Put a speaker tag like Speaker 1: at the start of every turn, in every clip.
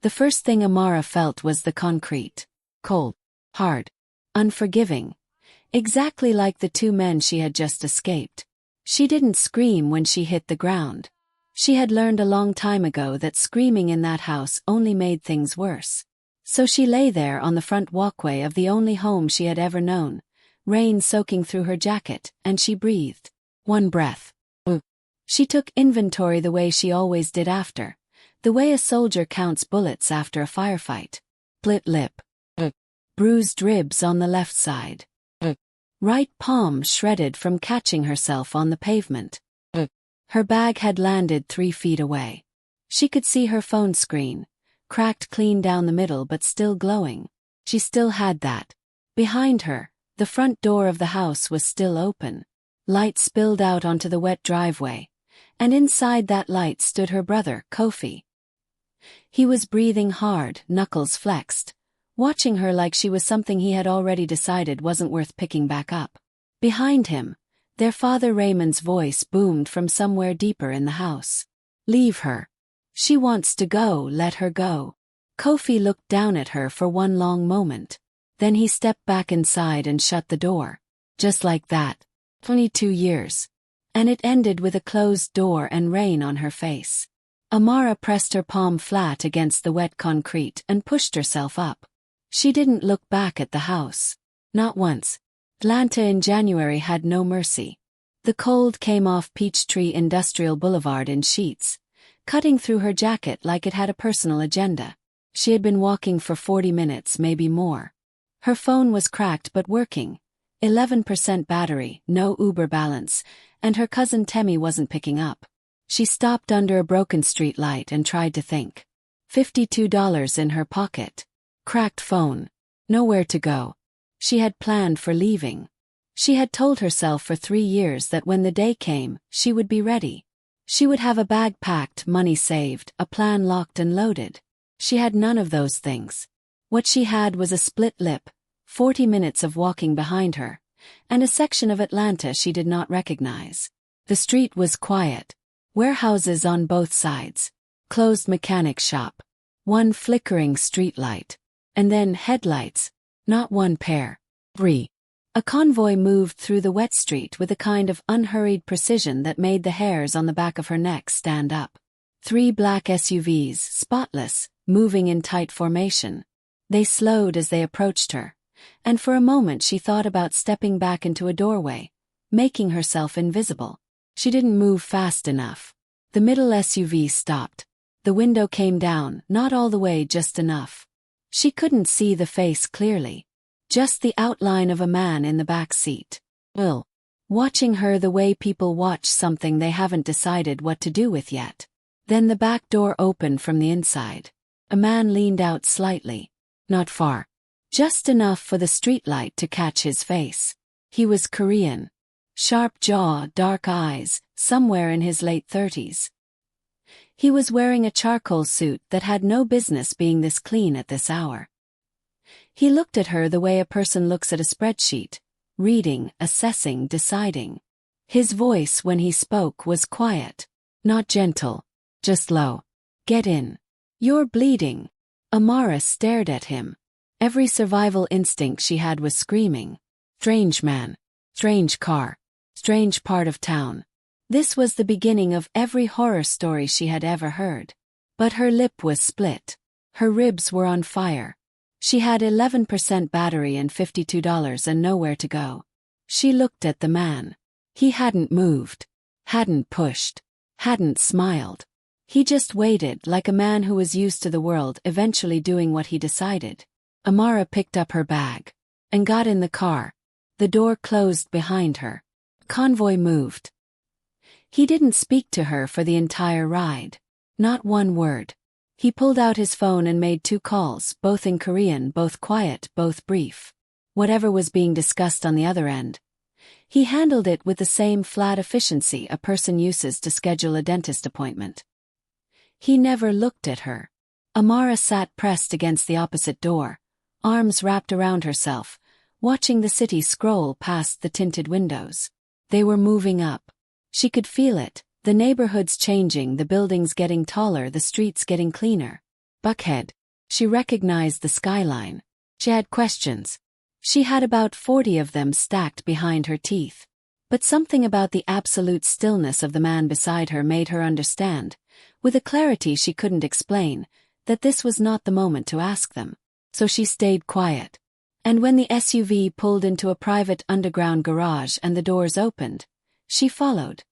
Speaker 1: The first thing Amara felt was the concrete. Cold. Hard. Unforgiving. Exactly like the two men she had just escaped. She didn't scream when she hit the ground. She had learned a long time ago that screaming in that house only made things worse. So she lay there on the front walkway of the only home she had ever known, rain soaking through her jacket, and she breathed. One breath. She took inventory the way she always did after. The way a soldier counts bullets after a firefight. Split lip. Bruised ribs on the left side. Right palm shredded from catching herself on the pavement. Her bag had landed 3 feet away. She could see her phone screen, cracked clean down the middle but still glowing. She still had that. Behind her, the front door of the house was still open. Light spilled out onto the wet driveway, and inside that light stood her brother, Kofi. He was breathing hard, knuckles flexed, watching her like she was something he had already decided wasn't worth picking back up. Behind him, their father Raymond's voice boomed from somewhere deeper in the house. Leave her. She wants to go, let her go. Kofi looked down at her for one long moment. Then he stepped back inside and shut the door. Just like that. 22 years. And it ended with a closed door and rain on her face. Amara pressed her palm flat against the wet concrete and pushed herself up. She didn't look back at the house. Not once. Atlanta in January had no mercy. The cold came off Peachtree Industrial Boulevard in sheets, cutting through her jacket like it had a personal agenda. She had been walking for 40 minutes, maybe more. Her phone was cracked but working. 11% battery, no Uber balance, and her cousin Temmie wasn't picking up. She stopped under a broken street light and tried to think. $52 in her pocket. Cracked phone. Nowhere to go. She had planned for leaving. She had told herself for 3 years that when the day came, she would be ready. She would have a bag packed, money saved, a plan locked and loaded. She had none of those things. What she had was a split lip, 40 minutes of walking behind her, and a section of Atlanta she did not recognize. The street was quiet. Warehouses on both sides. Closed mechanic shop. One flickering streetlight. And then headlights. Not one pair. 3. A convoy moved through the wet street with a kind of unhurried precision that made the hairs on the back of her neck stand up. 3 black SUVs, spotless, moving in tight formation. They slowed as they approached her, and for a moment she thought about stepping back into a doorway, making herself invisible. She didn't move fast enough. The middle SUV stopped. The window came down, not all the way, just enough. She couldn't see the face clearly. Just the outline of a man in the back seat. Watching her the way people watch something they haven't decided what to do with yet. Then the back door opened from the inside. A man leaned out slightly. Not far. Just enough for the streetlight to catch his face. He was Korean. Sharp jaw, dark eyes, somewhere in his late 30s. He was wearing a charcoal suit that had no business being this clean at this hour. He looked at her the way a person looks at a spreadsheet, reading, assessing, deciding. His voice when he spoke was quiet, not gentle, just low. Get in. You're bleeding. Amara stared at him. Every survival instinct she had was screaming. Strange man. Strange car. Strange part of town. This was the beginning of every horror story she had ever heard. But her lip was split. Her ribs were on fire. She had 11% battery and $52 and nowhere to go. She looked at the man. He hadn't moved. Hadn't pushed. Hadn't smiled. He just waited like a man who was used to the world eventually doing what he decided. Amara picked up her bag and got in the car. The door closed behind her. Convoy moved. He didn't speak to her for the entire ride. Not one word. He pulled out his phone and made 2 calls, both in Korean, both quiet, both brief. Whatever was being discussed on the other end. He handled it with the same flat efficiency a person uses to schedule a dentist appointment. He never looked at her. Amara sat pressed against the opposite door, arms wrapped around herself, watching the city scroll past the tinted windows. They were moving up. She could feel it, the neighborhoods changing, the buildings getting taller, the streets getting cleaner. Buckhead. She recognized the skyline. She had questions. She had about 40 of them stacked behind her teeth. But something about the absolute stillness of the man beside her made her understand, with a clarity she couldn't explain, that this was not the moment to ask them. So she stayed quiet. And when the SUV pulled into a private underground garage and the doors opened, she followed.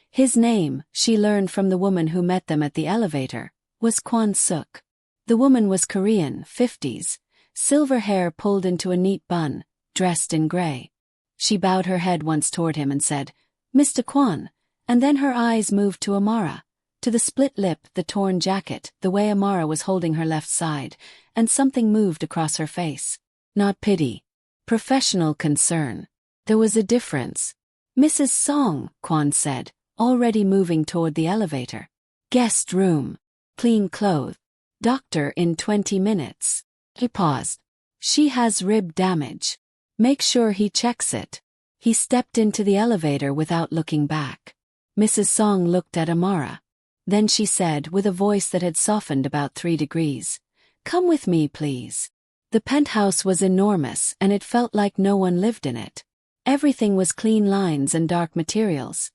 Speaker 1: His name, she learned from the woman who met them at the elevator, was Kwon Suk. The woman was Korean, 50s, silver hair pulled into a neat bun, dressed in gray. She bowed her head once toward him and said, "Mr. Kwon," and then her eyes moved to Amara, to the split lip, the torn jacket, the way Amara was holding her left side, and something moved across her face. Not pity. Professional concern. There was a difference. "Mrs. Song," Kwon said, already moving toward the elevator. "Guest room. Clean clothes. Doctor in 20 minutes. He paused. "She has rib damage. Make sure he checks it." He stepped into the elevator without looking back. Mrs. Song looked at Amara. Then she said, with a voice that had softened about 3 degrees, "Come with me, please." The penthouse was enormous and it felt like no one lived in it. Everything was clean lines and dark materials.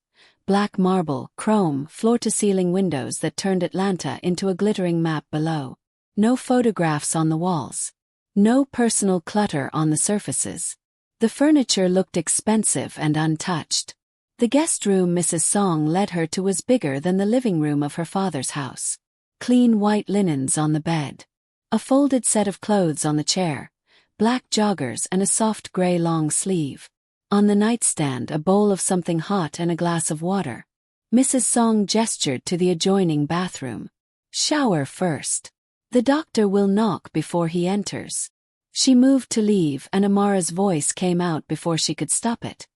Speaker 1: Black marble, chrome, floor-to-ceiling windows that turned Atlanta into a glittering map below. No photographs on the walls. No personal clutter on the surfaces. The furniture looked expensive and untouched. The guest room Mrs. Song led her to was bigger than the living room of her father's house. Clean white linens on the bed. A folded set of clothes on the chair. Black joggers and a soft gray long sleeve. On the nightstand a bowl of something hot and a glass of water. Mrs. Song gestured to the adjoining bathroom. "Shower first. The doctor will knock before he enters." She moved to leave and Amara's voice came out before she could stop it.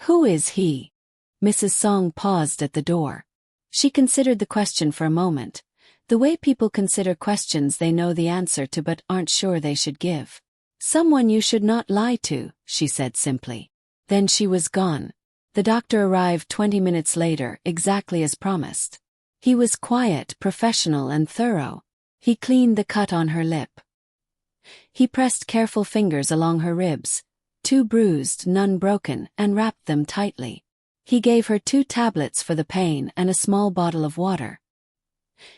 Speaker 1: "Who is he?" Mrs. Song paused at the door. She considered the question for a moment, the way people consider questions they know the answer to but aren't sure they should give. "Someone you should not lie to," she said simply. Then she was gone. The doctor arrived 20 minutes later, exactly as promised. He was quiet, professional, and thorough. He cleaned the cut on her lip. He pressed careful fingers along her ribs, 2 bruised, none broken, and wrapped them tightly. He gave her 2 tablets for the pain and a small bottle of water.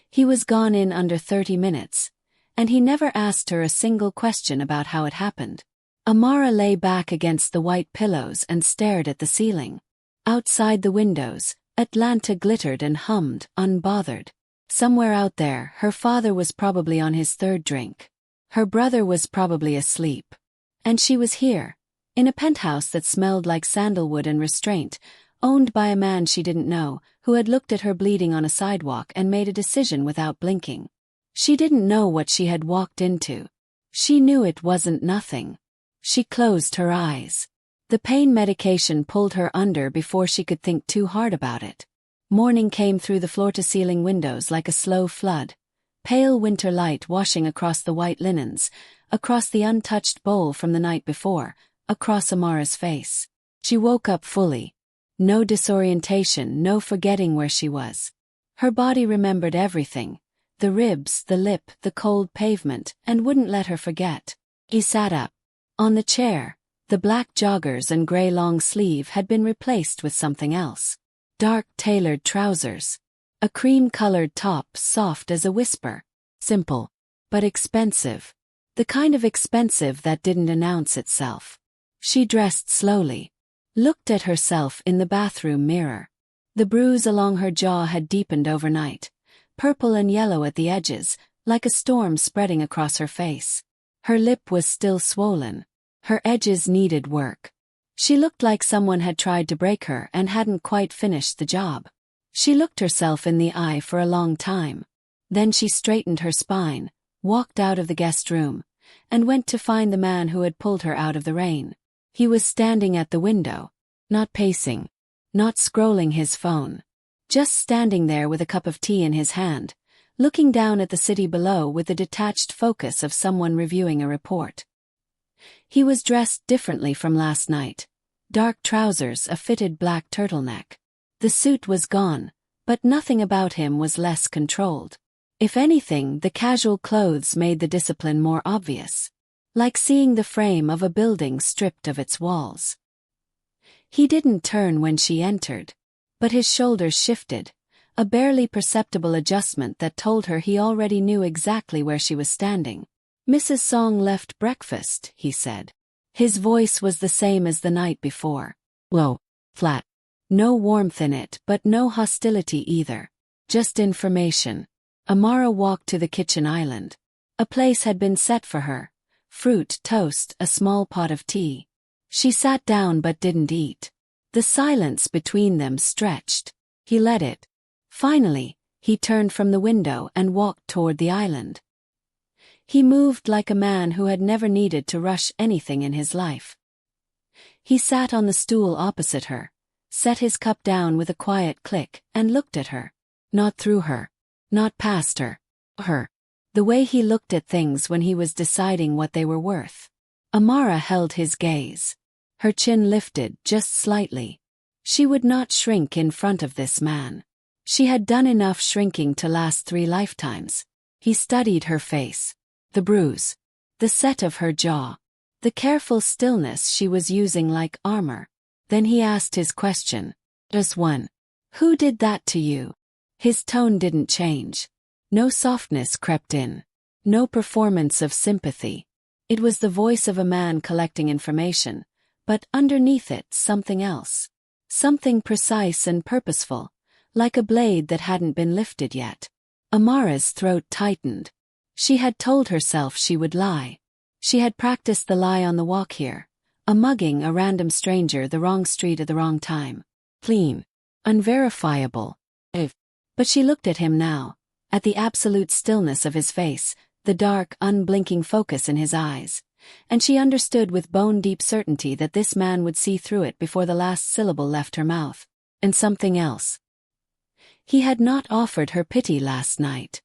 Speaker 1: He was gone in under 30 minutes, and he never asked her a single question about how it happened. Amara lay back against the white pillows and stared at the ceiling. Outside the windows, Atlanta glittered and hummed, unbothered. Somewhere out there, her father was probably on his 3rd drink. Her brother was probably asleep. And she was here, in a penthouse that smelled like sandalwood and restraint, owned by a man she didn't know, who had looked at her bleeding on a sidewalk and made a decision without blinking. She didn't know what she had walked into. She knew it wasn't nothing. She closed her eyes. The pain medication pulled her under before she could think too hard about it. Morning came through the floor-to-ceiling windows like a slow flood. Pale winter light washing across the white linens, across the untouched bowl from the night before, across Amara's face. She woke up fully. No disorientation, no forgetting where she was. Her body remembered everything. The ribs, the lip, the cold pavement, and wouldn't let her forget. He sat up. On the chair, the black joggers and gray long sleeve had been replaced with something else. Dark tailored trousers. A cream-colored top, soft as a whisper. Simple. But expensive. The kind of expensive that didn't announce itself. She dressed slowly. Looked at herself in the bathroom mirror. The bruise along her jaw had deepened overnight. Purple and yellow at the edges, like a storm spreading across her face. Her lip was still swollen. Her edges needed work. She looked like someone had tried to break her and hadn't quite finished the job. She looked herself in the eye for a long time. Then she straightened her spine, walked out of the guest room, and went to find the man who had pulled her out of the rain. He was standing at the window, not pacing, not scrolling his phone. Just standing there with a cup of tea in his hand, looking down at the city below with the detached focus of someone reviewing a report. He was dressed differently from last night. Dark trousers, a fitted black turtleneck. The suit was gone, but nothing about him was less controlled. If anything, the casual clothes made the discipline more obvious. Like seeing the frame of a building stripped of its walls. He didn't turn when she entered, but his shoulders shifted, a barely perceptible adjustment that told her he already knew exactly where she was standing. "Mrs. Song left breakfast," he said. His voice was the same as the night before. Low, flat. No warmth in it, but no hostility either. Just information. Amara walked to the kitchen island. A place had been set for her. Fruit, toast, a small pot of tea. She sat down but didn't eat. The silence between them stretched. He let it. Finally, he turned from the window and walked toward the island. He moved like a man who had never needed to rush anything in his life. He sat on the stool opposite her, set his cup down with a quiet click, and looked at her. Not through her. Not past her. Her. The way he looked at things when he was deciding what they were worth. Amara held his gaze. Her chin lifted just slightly. She would not shrink in front of this man. She had done enough shrinking to last 3 lifetimes. He studied her face. The bruise. The set of her jaw. The careful stillness she was using like armor. Then he asked his question. Just one. "Who did that to you?" His tone didn't change. No softness crept in. No performance of sympathy. It was the voice of a man collecting information, but underneath it something else. Something precise and purposeful, like a blade that hadn't been lifted yet. Amara's throat tightened. She had told herself she would lie. She had practiced the lie on the walk here. A mugging a random stranger, the wrong street at the wrong time. Clean. Unverifiable. But she looked at him now, at the absolute stillness of his face, the dark, unblinking focus in his eyes, and she understood with bone-deep certainty that this man would see through it before the last syllable left her mouth. And something else. He had not offered her pity last night.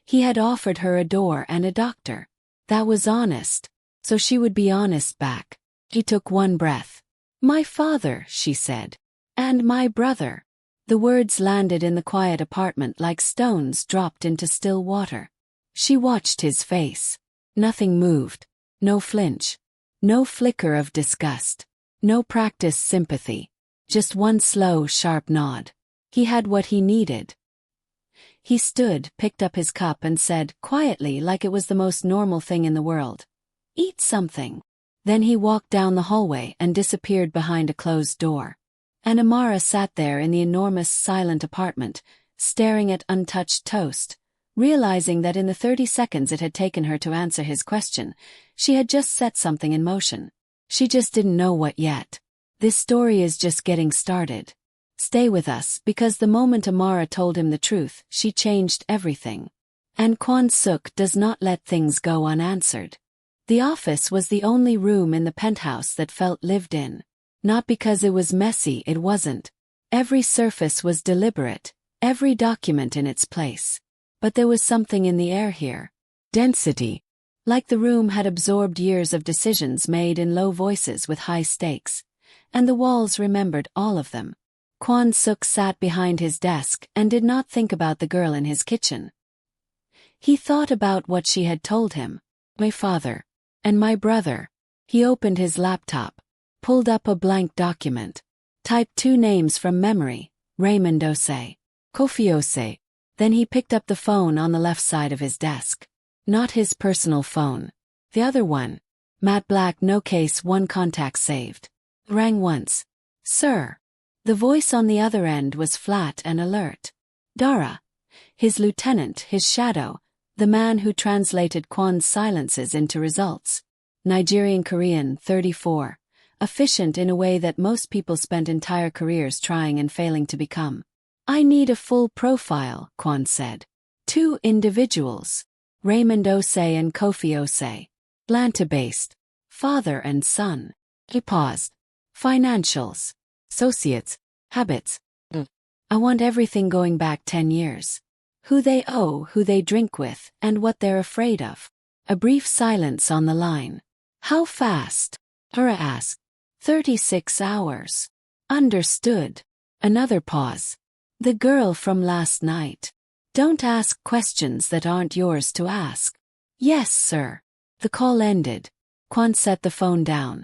Speaker 1: He had offered her a door and a doctor. That was honest, so she would be honest back. He took one breath. "My father," she said. "And my brother." The words landed in the quiet apartment like stones dropped into still water. She watched his face. Nothing moved. No flinch. No flicker of disgust. No practiced sympathy. Just one slow, sharp nod. He had what he needed. He stood, picked up his cup and said, quietly like it was the most normal thing in the world, "Eat something." Then he walked down the hallway and disappeared behind a closed door. And Amara sat there in the enormous, silent apartment, staring at untouched toast, realizing that in the 30 seconds it had taken her to answer his question, she had just set something in motion. She just didn't know what yet. This story is just getting started. Stay with us, because the moment Amara told him the truth, she changed everything. And Kwon Suk does not let things go unanswered. The office was the only room in the penthouse that felt lived in. Not because it was messy, it wasn't. Every surface was deliberate, every document in its place. But there was something in the air here. Density. Like the room had absorbed years of decisions made in low voices with high stakes. And the walls remembered all of them. Kwon Suk sat behind his desk and did not think about the girl in his kitchen. He thought about what she had told him. My father. And my brother. He opened his laptop. Pulled up a blank document. Typed 2 names from memory, Raymond Ose. Kofi Ose. Then he picked up the phone on the left side of his desk. Not his personal phone. The other one. Matte black, no case, 1 contact saved. Rang once. "Sir." The voice on the other end was flat and alert. Dara. His lieutenant, his shadow, the man who translated Kwon's silences into results. Nigerian Korean, 34. Efficient in a way that most people spent entire careers trying and failing to become. "I need a full profile," Kwon said. 2 individuals. Raymond Ose and Kofi Ose. Atlanta-based. Father and son. He paused. Financials. Associates. Habits. I want everything going back 10 years. Who they owe, who they drink with, and what they're afraid of. A brief silence on the line. "How fast?" Hura asked. 36 hours. Understood. Another pause. "The girl from last night." Don't ask questions that aren't yours to ask. Yes, sir. The call ended. Kwon set the phone down.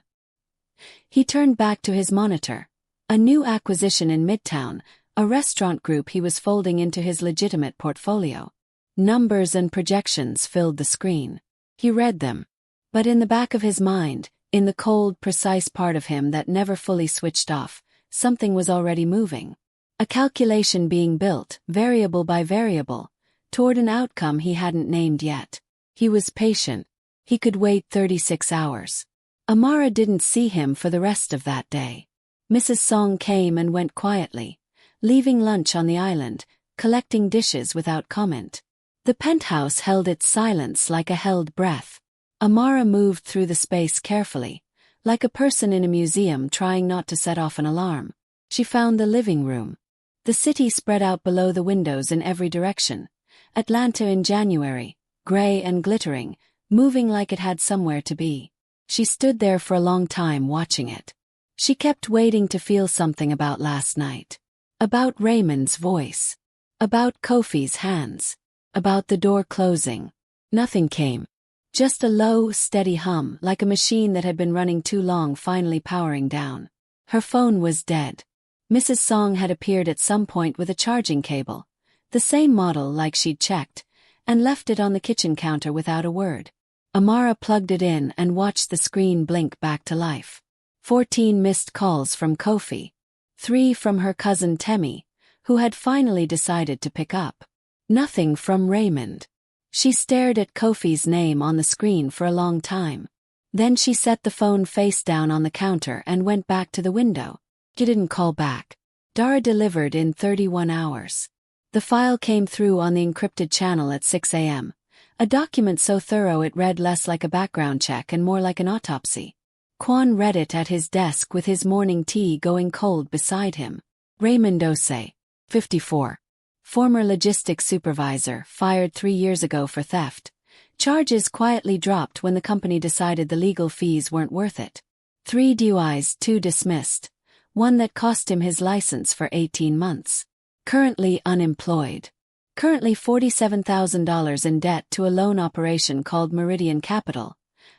Speaker 1: He turned back to his monitor. A new acquisition in Midtown, a restaurant group he was folding into his legitimate portfolio. Numbers and projections filled the screen. He read them. But in the back of his mind, in the cold, precise part of him that never fully switched off, something was already moving. A calculation being built, variable by variable, toward an outcome he hadn't named yet. He was patient. He could wait 36 hours. Amara didn't see him for the rest of that day. Mrs. Song came and went quietly, leaving lunch on the island, collecting dishes without comment. The penthouse held its silence like a held breath. Amara moved through the space carefully, like a person in a museum trying not to set off an alarm. She found the living room. The city spread out below the windows in every direction. Atlanta in January, gray and glittering, moving like it had somewhere to be. She stood there for a long time watching it. She kept waiting to feel something about last night. About Raymond's voice. About Kofi's hands. About the door closing. Nothing came. Just a low, steady hum, like a machine that had been running too long finally powering down. Her phone was dead. Mrs. Song had appeared at some point with a charging cable, the same model like she'd checked, and left it on the kitchen counter without a word. Amara plugged it in and watched the screen blink back to life. 14 missed calls from Kofi. 3 from her cousin Temi, who had finally decided to pick up. Nothing from Raymond. She stared at Kofi's name on the screen for a long time. Then she set the phone face down on the counter and went back to the window. He didn't call back. Dara delivered in 31 hours. The file came through on the encrypted channel at 6 a.m. A document so thorough it read less like a background check and more like an autopsy. Kwon read it at his desk with his morning tea going cold beside him. Raymond Osei, 54. Former logistics supervisor, fired 3 years ago for theft. Charges quietly dropped when the company decided the legal fees weren't worth it. 3 DUIs, 2 dismissed. One that cost him his license for 18 months. Currently unemployed. Currently $47,000 in debt to a loan operation called Meridian Capital.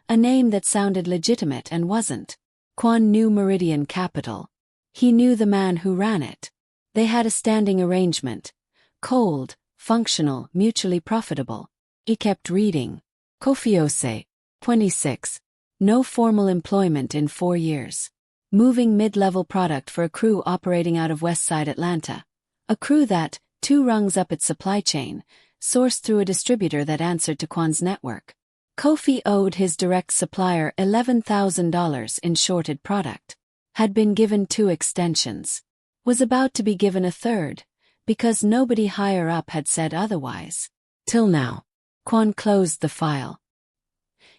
Speaker 1: A name that sounded legitimate and wasn't. Kwon knew Meridian Capital. He knew the man who ran it. They had a standing arrangement. Cold, functional, mutually profitable. He kept reading. Kofi Osei, 26. No formal employment in 4 years. Moving mid-level product for a crew operating out of Westside Atlanta. A crew that, 2 rungs up its supply chain, sourced through a distributor that answered to Kwon's network. Kofi owed his direct supplier $11,000 in shorted product. Had been given 2 extensions. Was about to be given a third, because nobody higher up had said otherwise. Till now. Kwon closed the file.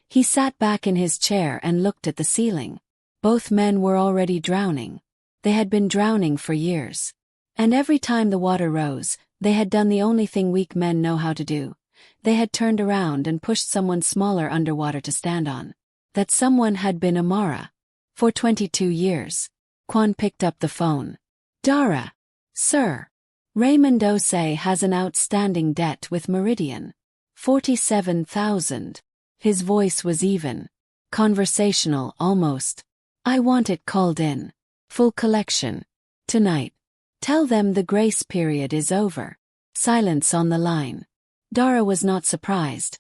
Speaker 1: He sat back in his chair and looked at the ceiling. Both men were already drowning. They had been drowning for years. And every time the water rose, they had done the only thing weak men know how to do. They had turned around and pushed someone smaller underwater to stand on. That someone had been Amara. For 22 years. Kwon picked up the phone. Dara. Sir. Raymond Osei has an outstanding debt with Meridian. 47,000. His voice was even. Conversational, almost. I want it called in. Full collection. Tonight. Tell them the grace period is over. Silence on the line. Dara was not surprised.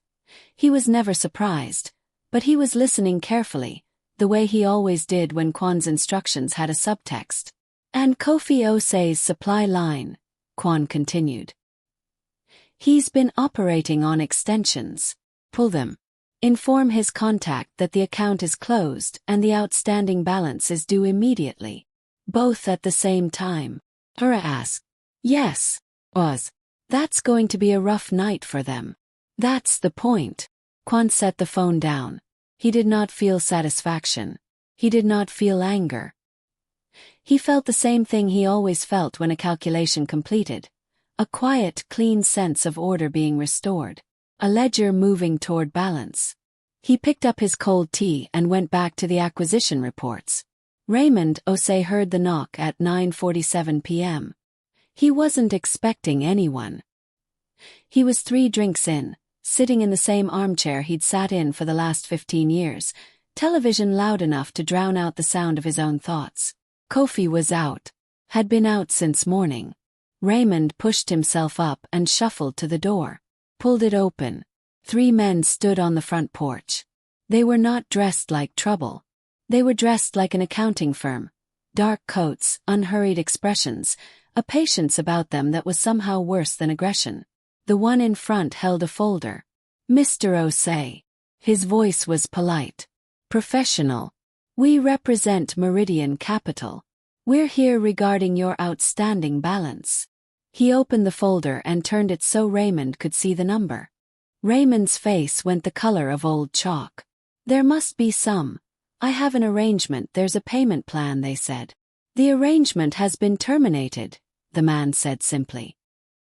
Speaker 1: He was never surprised. But he was listening carefully, the way he always did when Kwon's instructions had a subtext. And Kofi Osei's supply line, Kwon continued. He's been operating on extensions. Pull them. Inform his contact that the account is closed and the outstanding balance is due immediately. Both at the same time. Dara asked. Yes, Oz. That's going to be a rough night for them. That's the point. Kwon set the phone down. He did not feel satisfaction. He did not feel anger. He felt the same thing he always felt when a calculation completed. A quiet, clean sense of order being restored. A ledger moving toward balance. He picked up his cold tea and went back to the acquisition reports. Raymond Osei heard the knock at 9:47 p.m. He wasn't expecting anyone. He was 3 drinks in, sitting in the same armchair he'd sat in for the last 15 years, television loud enough to drown out the sound of his own thoughts. Kofi was out. Had been out since morning. Raymond pushed himself up and shuffled to the door. Pulled it open. 3 men stood on the front porch. They were not dressed like trouble. They were dressed like an accounting firm. Dark coats, unhurried expressions, a patience about them that was somehow worse than aggression. The one in front held a folder. Mr. Osei. His voice was polite. Professional. We represent Meridian Capital. We're here regarding your outstanding balance. He opened the folder and turned it so Raymond could see the number. Raymond's face went the color of old chalk. There must be some. I have an arrangement, there's a payment plan, they said. The arrangement has been terminated, the man said simply.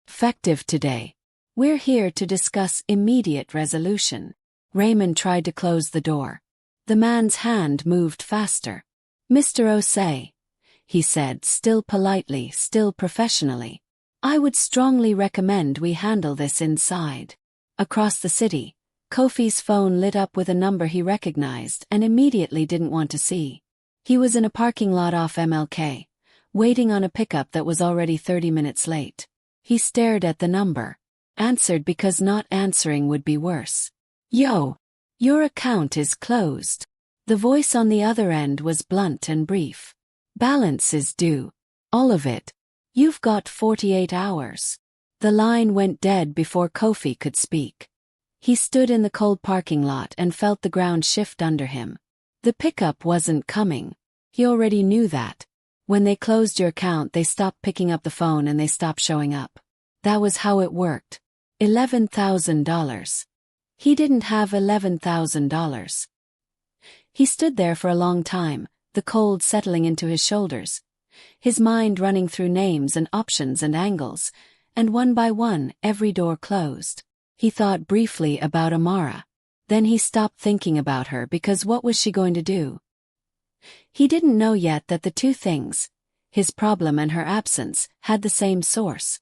Speaker 1: Effective today. We're here to discuss immediate resolution. Raymond tried to close the door. The man's hand moved faster. Mr. Osei, he said, still politely, still professionally. I would strongly recommend we handle this inside. Across the city, Kofi's phone lit up with a number he recognized and immediately didn't want to see. He was in a parking lot off MLK, waiting on a pickup that was already 30 minutes late. He stared at the number. Answered because not answering would be worse. Yo! Your account is closed. The voice on the other end was blunt and brief. Balance is due. All of it. You've got 48 hours. The line went dead before Kofi could speak. He stood in the cold parking lot and felt the ground shift under him. The pickup wasn't coming. He already knew that. When they closed your account, they stopped picking up the phone and they stopped showing up. That was how it worked. $11,000. He didn't have $11,000. He stood there for a long time, the cold settling into his shoulders, his mind running through names and options and angles, and one by one, every door closed. He thought briefly about Amara. Then he stopped thinking about her because what was she going to do? He didn't know yet that the two things, his problem and her absence, had the same source.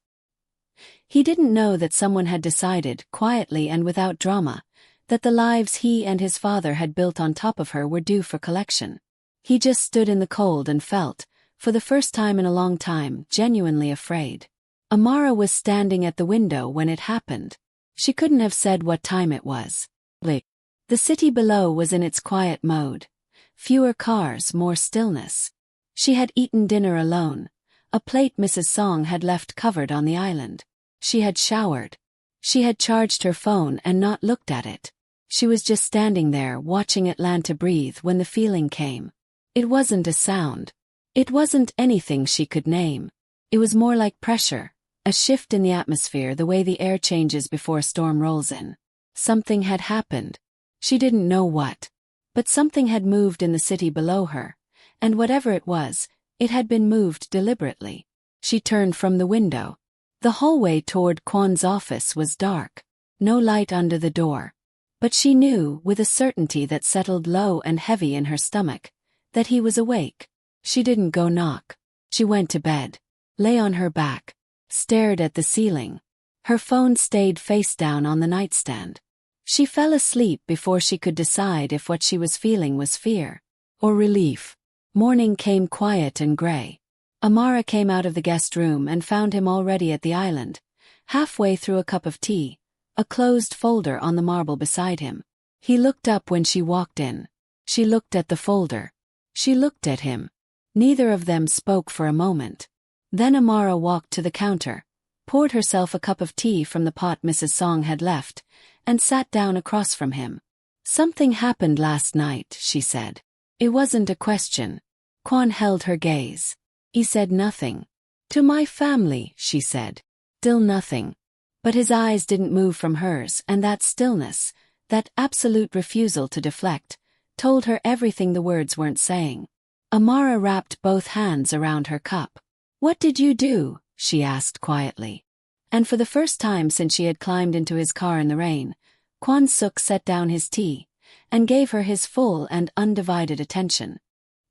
Speaker 1: He didn't know that someone had decided, quietly and without drama, that the lives he and his father had built on top of her were due for collection. He just stood in the cold and felt, for the first time in a long time, genuinely afraid. Amara was standing at the window when it happened. She couldn't have said what time it was. The city below was in its quiet mode. Fewer cars, more stillness. She had eaten dinner alone, a plate Mrs. Song had left covered on the island. She had showered. She had charged her phone and not looked at it. She was just standing there watching Atlanta breathe when the feeling came. It wasn't a sound. It wasn't anything she could name. It was more like pressure, a shift in the atmosphere, the way the air changes before a storm rolls in. Something had happened. She didn't know what. But something had moved in the city below her, and whatever it was, it had been moved deliberately. She turned from the window. The hallway toward Kwan's office was dark. No light under the door. But she knew, with a certainty that settled low and heavy in her stomach, that he was awake. She didn't go knock. She went to bed, lay on her back, stared at the ceiling. Her phone stayed face down on the nightstand. She fell asleep before she could decide if what she was feeling was fear or relief. Morning came quiet and gray. Amara came out of the guest room and found him already at the island, halfway through a cup of tea, a closed folder on the marble beside him. He looked up when she walked in. She looked at the folder. She looked at him. Neither of them spoke for a moment. Then Amara walked to the counter, poured herself a cup of tea from the pot Mrs. Song had left, and sat down across from him. Something happened last night, she said. It wasn't a question. Kwan held her gaze. He said nothing. To my family, she said. Still nothing. But his eyes didn't move from hers, and that stillness, that absolute refusal to deflect, told her everything the words weren't saying. Amara wrapped both hands around her cup. What did you do? She asked quietly. And for the first time since she had climbed into his car in the rain, Kwan Suk set down his tea, and gave her his full and undivided attention.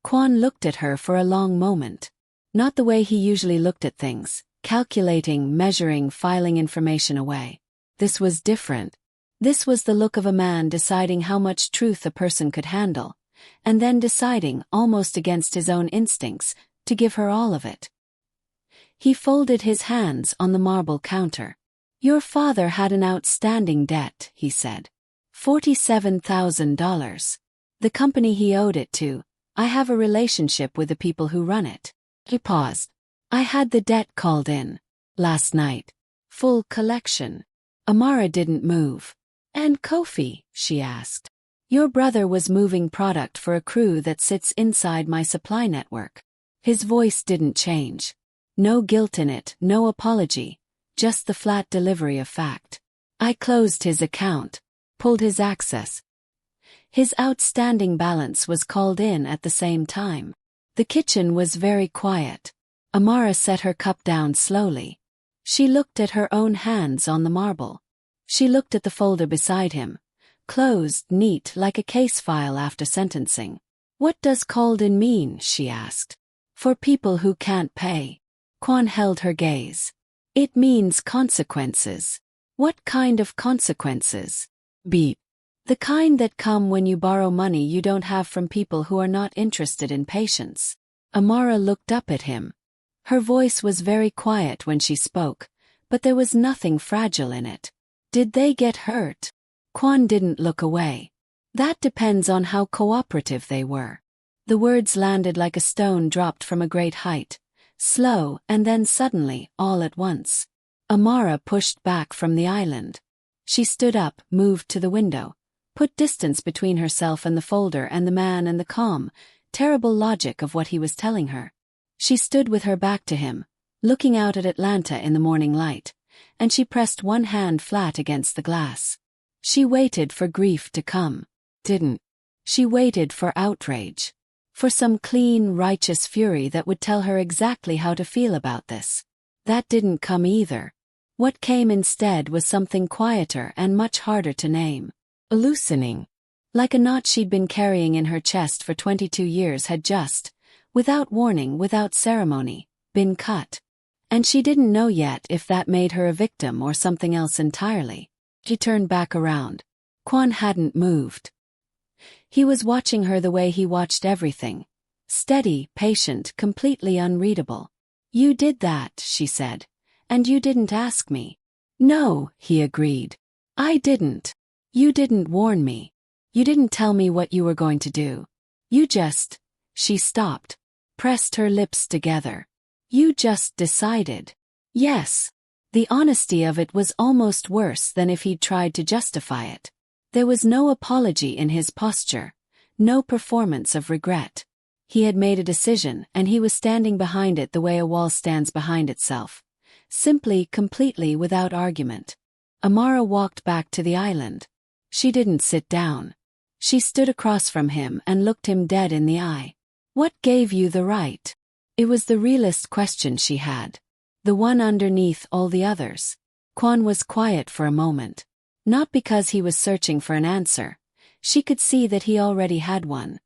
Speaker 1: Kwan looked at her for a long moment. Not the way he usually looked at things, calculating, measuring, filing information away. This was different. This was the look of a man deciding how much truth a person could handle, and then deciding, almost against his own instincts, to give her all of it. He folded his hands on the marble counter. Your father had an outstanding debt, he said. $47,000. The company he owed it to. I have a relationship with the people who run it. He paused. I had the debt called in. Last night. Full collection. Amara didn't move. And Kofi, she asked. Your brother was moving product for a crew that sits inside my supply network. His voice didn't change. No guilt in it, no apology, just the flat delivery of fact. I closed his account, pulled his access. His outstanding balance was called in at the same time. The kitchen was very quiet. Amara set her cup down slowly. She looked at her own hands on the marble. She looked at the folder beside him, closed, neat, like a case file after sentencing. What does called in mean, she asked. For people who can't pay. Kwan held her gaze. It means consequences. What kind of consequences? Beep. The kind that come when you borrow money you don't have from people who are not interested in patience. Amara looked up at him. Her voice was very quiet when she spoke, but there was nothing fragile in it. Did they get hurt? Kwan didn't look away. That depends on how cooperative they were. The words landed like a stone dropped from a great height, slow and then suddenly, all at once. Amara pushed back from the island. She stood up, moved to the window, put distance between herself and the folder and the man and the calm, terrible logic of what he was telling her. She stood with her back to him, looking out at Atlanta in the morning light, and she pressed one hand flat against the glass. She waited for grief to come. Didn't. She waited for outrage. For some clean, righteous fury that would tell her exactly how to feel about this. That didn't come either. What came instead was something quieter and much harder to name. A loosening. Like a knot she'd been carrying in her chest for 22 years had just, without warning, without ceremony, been cut. And she didn't know yet if that made her a victim or something else entirely. She turned back around. Kwan hadn't moved. He was watching her the way he watched everything. Steady, patient, completely unreadable. You did that, she said. And you didn't ask me. No, he agreed. I didn't. You didn't warn me. You didn't tell me what you were going to do. You just... She stopped, pressed her lips together. You just decided. Yes. The honesty of it was almost worse than if he'd tried to justify it. There was no apology in his posture, no performance of regret. He had made a decision and he was standing behind it the way a wall stands behind itself. Simply, completely, without argument. Amara walked back to the island. She didn't sit down. She stood across from him and looked him dead in the eye. What gave you the right? It was the realest question she had. The one underneath all the others. Kwan was quiet for a moment. Not because he was searching for an answer. She could see that he already had one.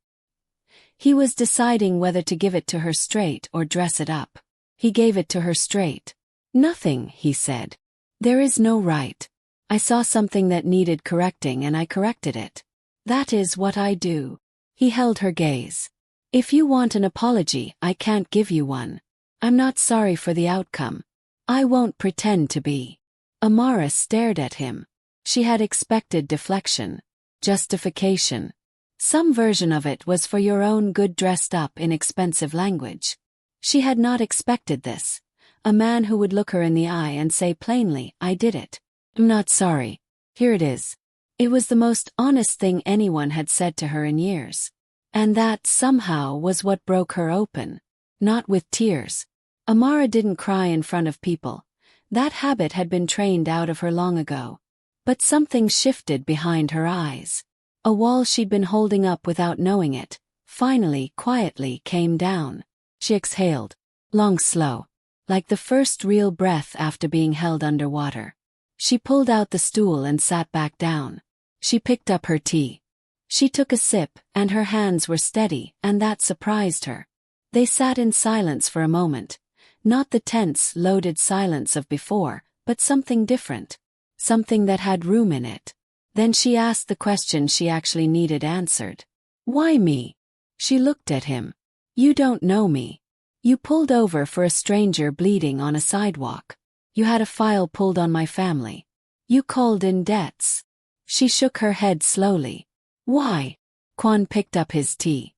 Speaker 1: He was deciding whether to give it to her straight or dress it up. He gave it to her straight. Nothing, he said. There is no right. I saw something that needed correcting and I corrected it. That is what I do. He held her gaze. If you want an apology, I can't give you one. I'm not sorry for the outcome. I won't pretend to be. Amara stared at him. She had expected deflection, justification. Some version of it was for your own good dressed up in expensive language. She had not expected this. A man who would look her in the eye and say plainly, I did it. I'm not sorry. Here it is. It was the most honest thing anyone had said to her in years. And that, somehow, was what broke her open. Not with tears. Amara didn't cry in front of people. That habit had been trained out of her long ago. But something shifted behind her eyes. A wall she'd been holding up without knowing it, finally, quietly, came down. She exhaled. Long, slow. Like the first real breath after being held underwater. She pulled out the stool and sat back down. She picked up her tea. She took a sip, and her hands were steady, and that surprised her. They sat in silence for a moment. Not the tense, loaded silence of before, but something different. something that had room in it. Then she asked the question she actually needed answered. Why me? She looked at him. You don't know me. You pulled over for a stranger bleeding on a sidewalk. You had a file pulled on my family. You called in debts. She shook her head slowly. Why? Kwon picked up his tea.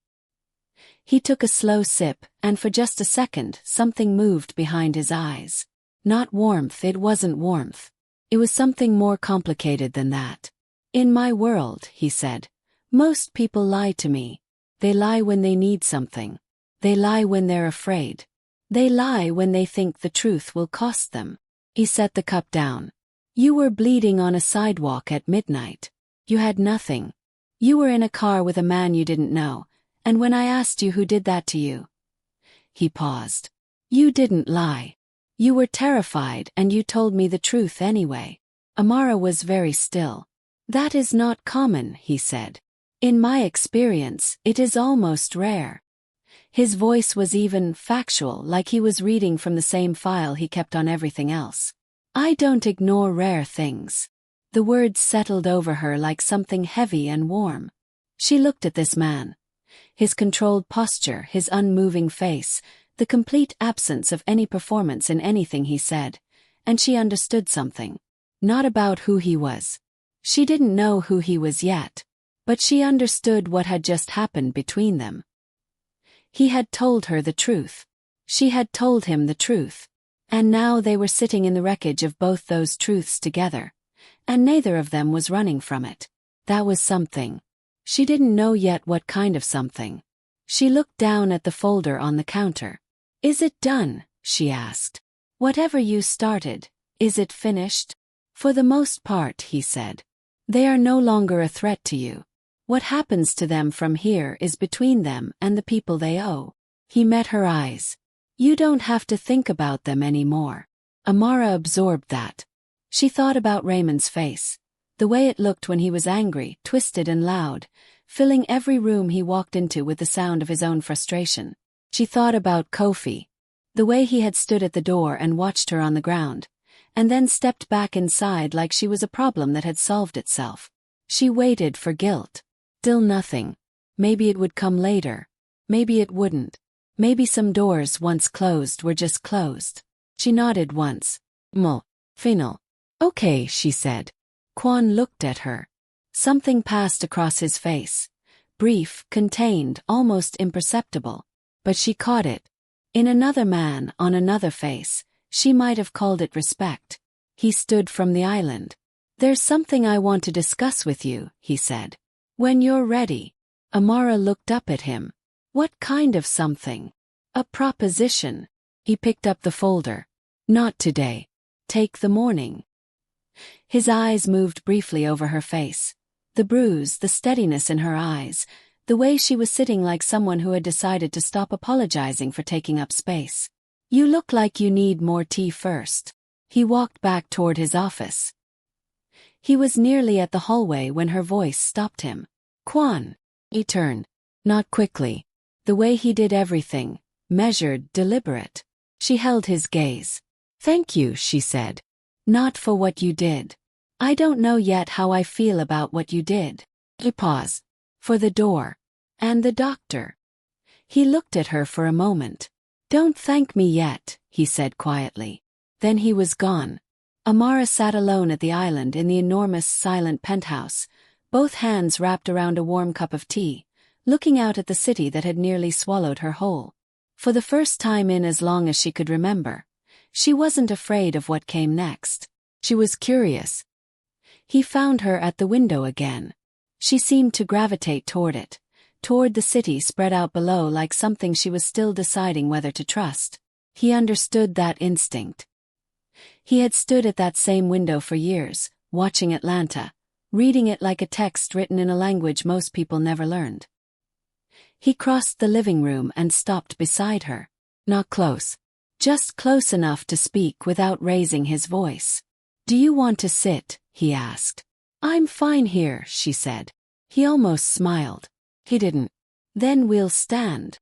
Speaker 1: He took a slow sip, and for just a second, something moved behind his eyes. Not warmth, it wasn't warmth. It was something more complicated than that. In my world, he said, most people lie to me. They lie when they need something. They lie when they're afraid. They lie when they think the truth will cost them. He set the cup down. You were bleeding on a sidewalk at midnight. You had nothing. You were in a car with a man you didn't know, and when I asked you who did that to you. He paused. You didn't lie. You were terrified and you told me the truth anyway. Amara was very still. That is not common, he said. In my experience, it is almost rare. His voice was even factual, like he was reading from the same file he kept on everything else. I don't ignore rare things. The words settled over her like something heavy and warm. She looked at this man. His controlled posture, his unmoving face, the complete absence of any performance in anything he said, and she understood something. Not about who he was. She didn't know who he was yet, but she understood what had just happened between them. He had told her the truth. She had told him the truth. And now they were sitting in the wreckage of both those truths together, and neither of them was running from it. That was something. She didn't know yet what kind of something. She looked down at the folder on the counter. Is it done? She asked. Whatever you started, is it finished? For the most part, he said. They are no longer a threat to you. What happens to them from here is between them and the people they owe. He met her eyes. You don't have to think about them anymore. Amara absorbed that. She thought about Raymond's face. The way it looked when he was angry, twisted and loud, filling every room he walked into with the sound of his own frustration. She thought about Kofi. The way he had stood at the door and watched her on the ground, and then stepped back inside like she was a problem that had solved itself. She waited for guilt. Still nothing. Maybe it would come later. Maybe it wouldn't. Maybe some doors once closed were just closed. She nodded once. Final. Okay, she said. Kwon looked at her. Something passed across his face. Brief, contained, almost imperceptible. But she caught it. In another man, on another face, she might have called it respect. He stood from the island. There's something I want to discuss with you, he said. When you're ready. Amara looked up at him. What kind of something? A proposition. He picked up the folder. Not today. Take the morning. His eyes moved briefly over her face. The bruise, the steadiness in her eyes, the way she was sitting like someone who had decided to stop apologizing for taking up space. You look like you need more tea first. He walked back toward his office. He was nearly at the hallway when her voice stopped him. Kwon. He turned. Not quickly. The way he did everything, measured, deliberate. She held his gaze. Thank you, she said. Not for what you did. I don't know yet how I feel about what you did. He paused. For the door. And the doctor. He looked at her for a moment. Don't thank me yet, he said quietly. Then he was gone. Amara sat alone at the island in the enormous, silent penthouse, both hands wrapped around a warm cup of tea, looking out at the city that had nearly swallowed her whole. For the first time in as long as she could remember, she wasn't afraid of what came next. She was curious. He found her at the window again. She seemed to gravitate toward it, toward the city spread out below like something she was still deciding whether to trust. He understood that instinct. He had stood at that same window for years, watching Atlanta, reading it like a text written in a language most people never learned. He crossed the living room and stopped beside her. Not close. Just close enough to speak without raising his voice. Do you want to sit? He asked. I'm fine here, she said. He almost smiled. He didn't. Then we'll stand.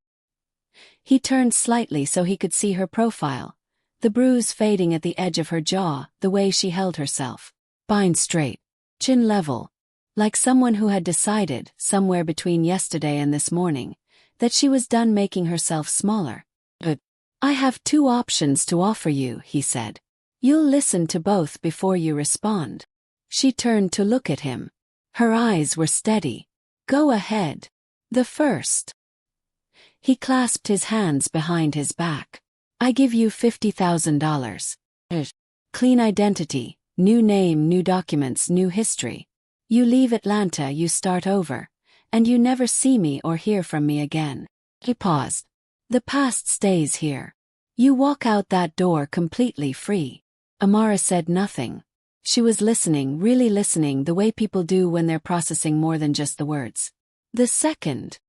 Speaker 1: He turned slightly so he could see her profile, the bruise fading at the edge of her jaw, the way she held herself. spine straight, chin level, like someone who had decided, somewhere between yesterday and this morning, that she was done making herself smaller. "But I have two options to offer you," he said. "You'll listen to both before you respond." She turned to look at him. Her eyes were steady. "Go ahead." "The first." He clasped his hands behind his back. "I give you $50,000. Clean identity, new name, new documents, new history. You leave Atlanta, you start over, and you never see me or hear from me again." He paused. "The past stays here. You walk out that door completely free." Amara said nothing. She was listening, really listening, the way people do when they're processing more than just the words. "The second."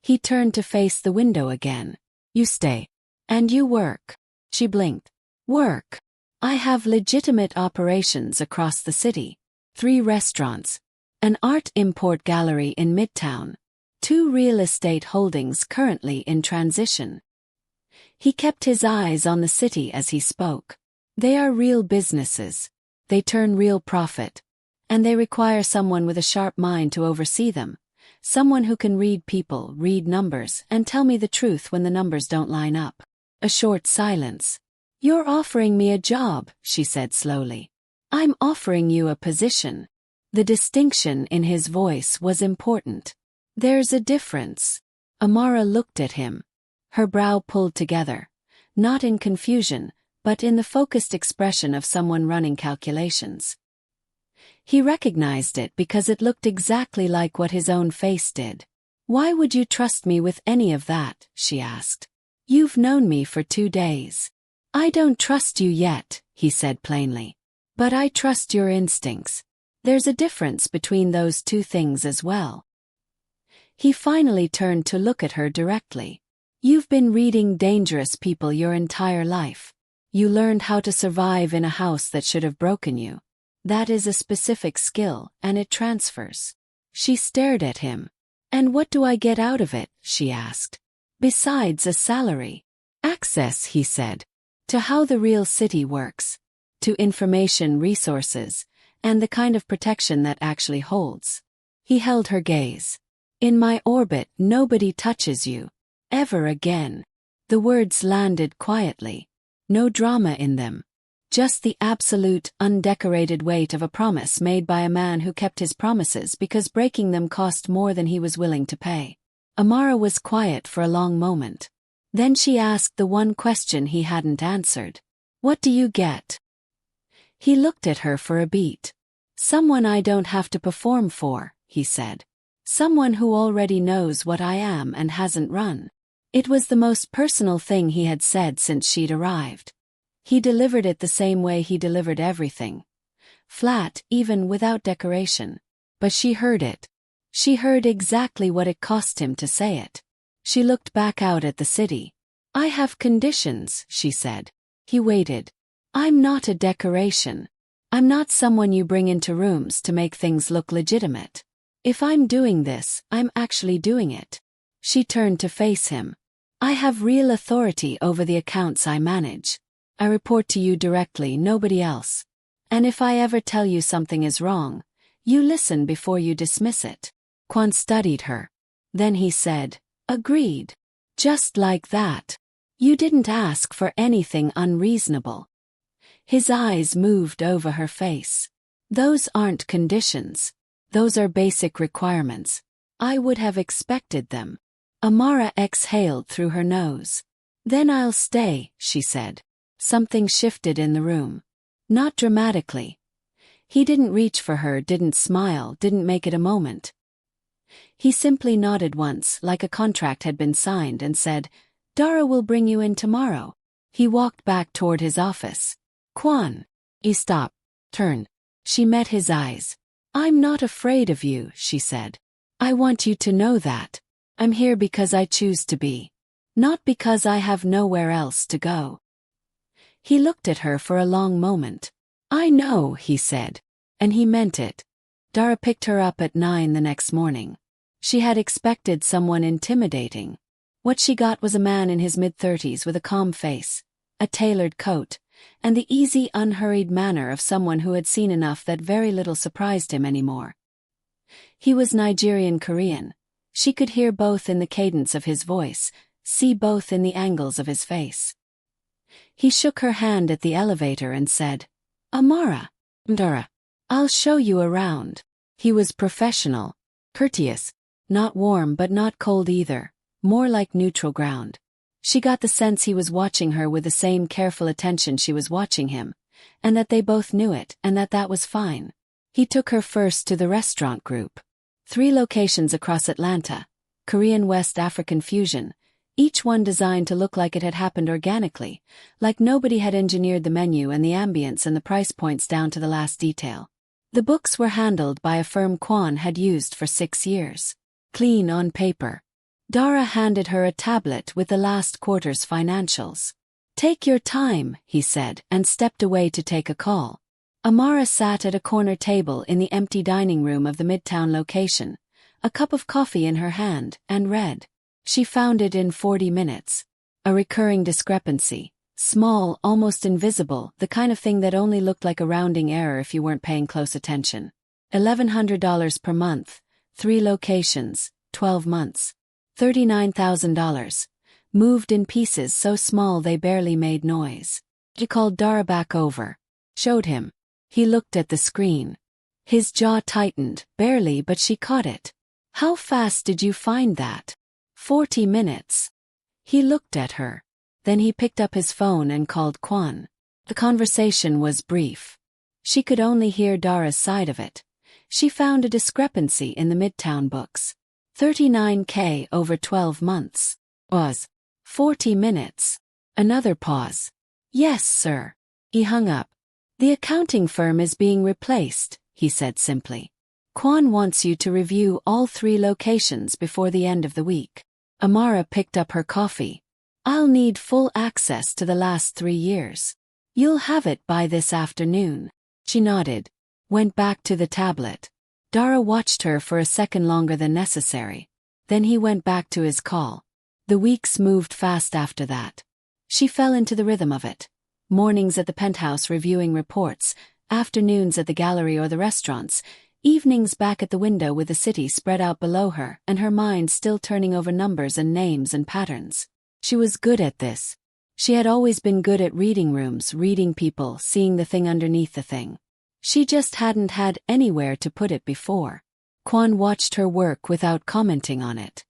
Speaker 1: He turned to face the window again. "You stay. And you work." She blinked. "Work? I have legitimate operations across the city. 3 restaurants, an art import gallery in Midtown, 2 real estate holdings currently in transition." He kept his eyes on the city as he spoke. "They are real businesses. They turn real profit. And they require someone with a sharp mind to oversee them. Someone who can read people, read numbers, and tell me the truth when the numbers don't line up." A short silence. "You're offering me a job," she said slowly. "I'm offering you a position." The distinction in his voice was important. "There's a difference." Amara looked at him. Her brow pulled together, not in confusion, but in the focused expression of someone running calculations. He recognized it because it looked exactly like what his own face did. "Why would you trust me with any of that?" she asked. "You've known me for 2 days. "I don't trust you yet," he said plainly. "But I trust your instincts. There's a difference between those 2 things as well." He finally turned to look at her directly. "You've been reading Dangerous People your entire life. You learned how to survive in a house that should have broken you. That is a specific skill, and it transfers." She stared at him. "And what do I get out of it?" she asked. "Besides a salary?" "Access," he said, "to how the real city works. To information, resources, and the kind of protection that actually holds." He held her gaze. "In my orbit, nobody touches you. Ever again." The words landed quietly. No drama in them. Just the absolute, undecorated weight of a promise made by a man who kept his promises because breaking them cost more than he was willing to pay. Amara was quiet for a long moment. Then she asked the one question he hadn't answered. "What do you get?" He looked at her for a beat. "Someone I don't have to perform for," he said. "Someone who already knows what I am and hasn't run." It was the most personal thing he had said since she'd arrived. He delivered it the same way he delivered everything. Flat, even without decoration. But she heard it. She heard exactly what it cost him to say it. She looked back out at the city. "I have conditions," she said. He waited. "I'm not a decoration. I'm not someone you bring into rooms to make things look legitimate. If I'm doing this, I'm actually doing it." She turned to face him. "I have real authority over the accounts I manage. I report to you directly, nobody else. And if I ever tell you something is wrong, you listen before you dismiss it." Quan studied her. Then he said, "Agreed." Just like that. "You didn't ask for anything unreasonable." His eyes moved over her face. "Those aren't conditions. Those are basic requirements. I would have expected them." Amara exhaled through her nose. "Then I'll stay," she said. Something shifted in the room. Not dramatically. He didn't reach for her, didn't smile, didn't make it a moment. He simply nodded once, like a contract had been signed, and said, "Dara will bring you in tomorrow." He walked back toward his office. "Quan." He stopped, turned. She met his eyes. "I'm not afraid of you," she said. "I want you to know that. I'm here because I choose to be. Not because I have nowhere else to go." He looked at her for a long moment. "I know," he said. And he meant it. Dara picked her up at 9 the next morning. She had expected someone intimidating. What she got was a man in his mid-30s with a calm face, a tailored coat, and the easy, unhurried manner of someone who had seen enough that very little surprised him anymore. He was Nigerian-Korean. She could hear both in the cadence of his voice, see both in the angles of his face. He shook her hand at the elevator and said, "Amara, Dara, I'll show you around." He was professional, courteous, not warm but not cold either, more like neutral ground. She got the sense he was watching her with the same careful attention she was watching him, and that they both knew it and that was fine. He took her first to the restaurant group. 3 locations across Atlanta, Korean West African fusion, each one designed to look like it had happened organically, like nobody had engineered the menu and the ambience and the price points down to the last detail. The books were handled by a firm Kwan had used for 6 years. Clean on paper. Dara handed her a tablet with the last quarter's financials. "Take your time," he said, and stepped away to take a call. Amara sat at a corner table in the empty dining room of the Midtown location, a cup of coffee in her hand, and read. She found it in 40 minutes. A recurring discrepancy. Small, almost invisible, the kind of thing that only looked like a rounding error if you weren't paying close attention. $1,100 per month, 3 locations, 12 months. $39,000. Moved in pieces so small they barely made noise. She called Dara back over. Showed him. He looked at the screen. His jaw tightened, barely, but she caught it. "How fast did you find that?" 40 minutes. He looked at her. Then he picked up his phone and called Kwan. The conversation was brief. She could only hear Dara's side of it. She found a discrepancy in the Midtown books. $39K over 12 months. Was. 40 minutes. Another pause. "Yes, sir." He hung up. "The accounting firm is being replaced," he said simply. "Kwan wants you to review all 3 locations before the end of the week." Amara picked up her coffee. "I'll need full access to the last 3 years. You'll have it by this afternoon." She nodded, went back to the tablet. Dara watched her for a second longer than necessary. Then he went back to his call. The weeks moved fast after that. She fell into the rhythm of it. Mornings at the penthouse reviewing reports, afternoons at the gallery or the restaurants, evenings back at the window with the city spread out below her and her mind still turning over numbers and names and patterns. She was good at this. She had always been good at reading rooms, reading people, seeing the thing underneath the thing. She just hadn't had anywhere to put it before. Kwan watched her work without commenting on it.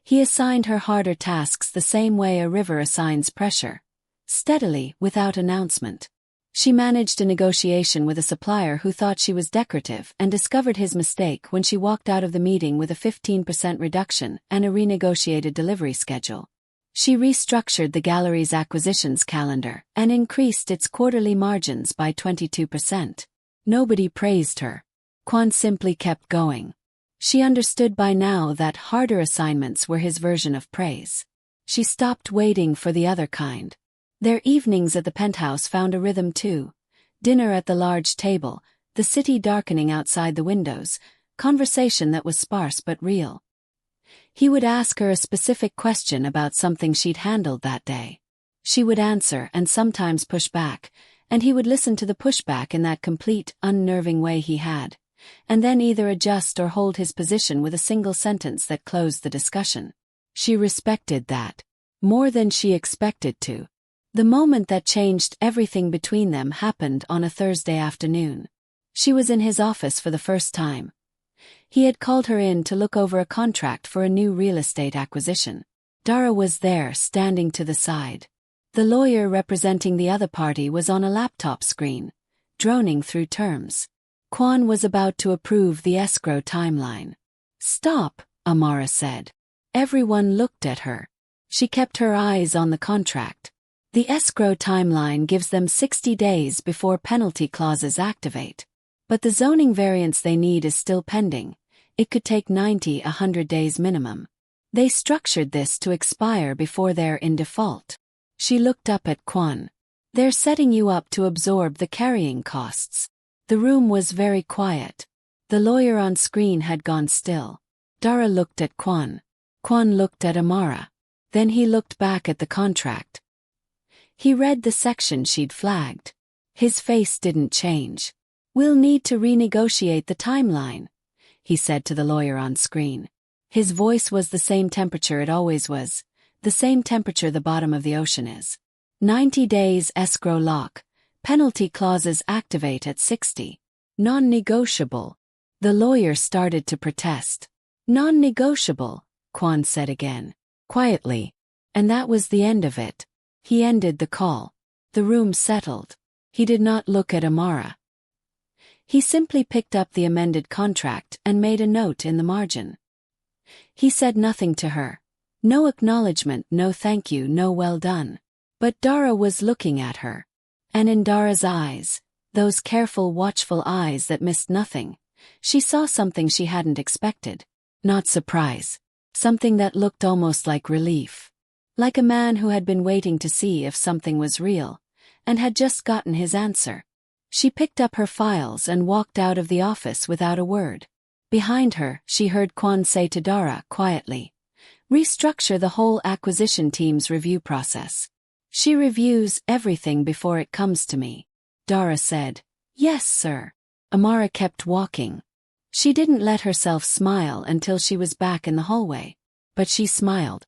Speaker 1: He assigned her harder tasks the same way a river assigns pressure. Steadily, without announcement. She managed a negotiation with a supplier who thought she was decorative and discovered his mistake when she walked out of the meeting with a 15% reduction and a renegotiated delivery schedule. She restructured the gallery's acquisitions calendar and increased its quarterly margins by 22%. Nobody praised her. Kwan simply kept going. She understood by now that harder assignments were his version of praise. She stopped waiting for the other kind. Their evenings at the penthouse found a rhythm too. Dinner at the large table, the city darkening outside the windows, conversation that was sparse but real. He would ask her a specific question about something she'd handled that day. She would answer and sometimes push back, and he would listen to the pushback in that complete, unnerving way he had, and then either adjust or hold his position with a single sentence that closed the discussion. She respected that. More than she expected to. The moment that changed everything between them happened on a Thursday afternoon. She was in his office for the first time. He had called her in to look over a contract for a new real estate acquisition. Dara was there, standing to the side. The lawyer representing the other party was on a laptop screen, droning through terms. Kwan was about to approve the escrow timeline. "Stop," Amara said. Everyone looked at her. She kept her eyes on the contract. The escrow timeline gives them 60 days before penalty clauses activate. But the zoning variance they need is still pending. It could take 90–100 days minimum. They structured this to expire before they're in default. She looked up at Kwan. "They're setting you up to absorb the carrying costs." The room was very quiet. The lawyer on screen had gone still. Dara looked at Kwan. Kwan looked at Amara. Then he looked back at the contract. He read the section she'd flagged. His face didn't change. "We'll need to renegotiate the timeline," he said to the lawyer on screen. His voice was the same temperature it always was, the same temperature the bottom of the ocean is. 90 days escrow lock. Penalty clauses activate at 60. Non-negotiable. The lawyer started to protest. "Non-negotiable," Kwon said again, quietly. And that was the end of it. He ended the call. The room settled. He did not look at Amara. He simply picked up the amended contract and made a note in the margin. He said nothing to her. No acknowledgement, no thank you, no well done. But Dara was looking at her. And in Dara's eyes, those careful, watchful eyes that missed nothing, she saw something she hadn't expected. Not surprise. Something that looked almost like relief. Like a man who had been waiting to see if something was real, and had just gotten his answer. She picked up her files and walked out of the office without a word. Behind her, she heard Kwon say to Dara quietly, "Restructure the whole acquisition team's review process. She reviews everything before it comes to me." Dara said, "Yes, sir." Amara kept walking. She didn't let herself smile until she was back in the hallway. But she smiled.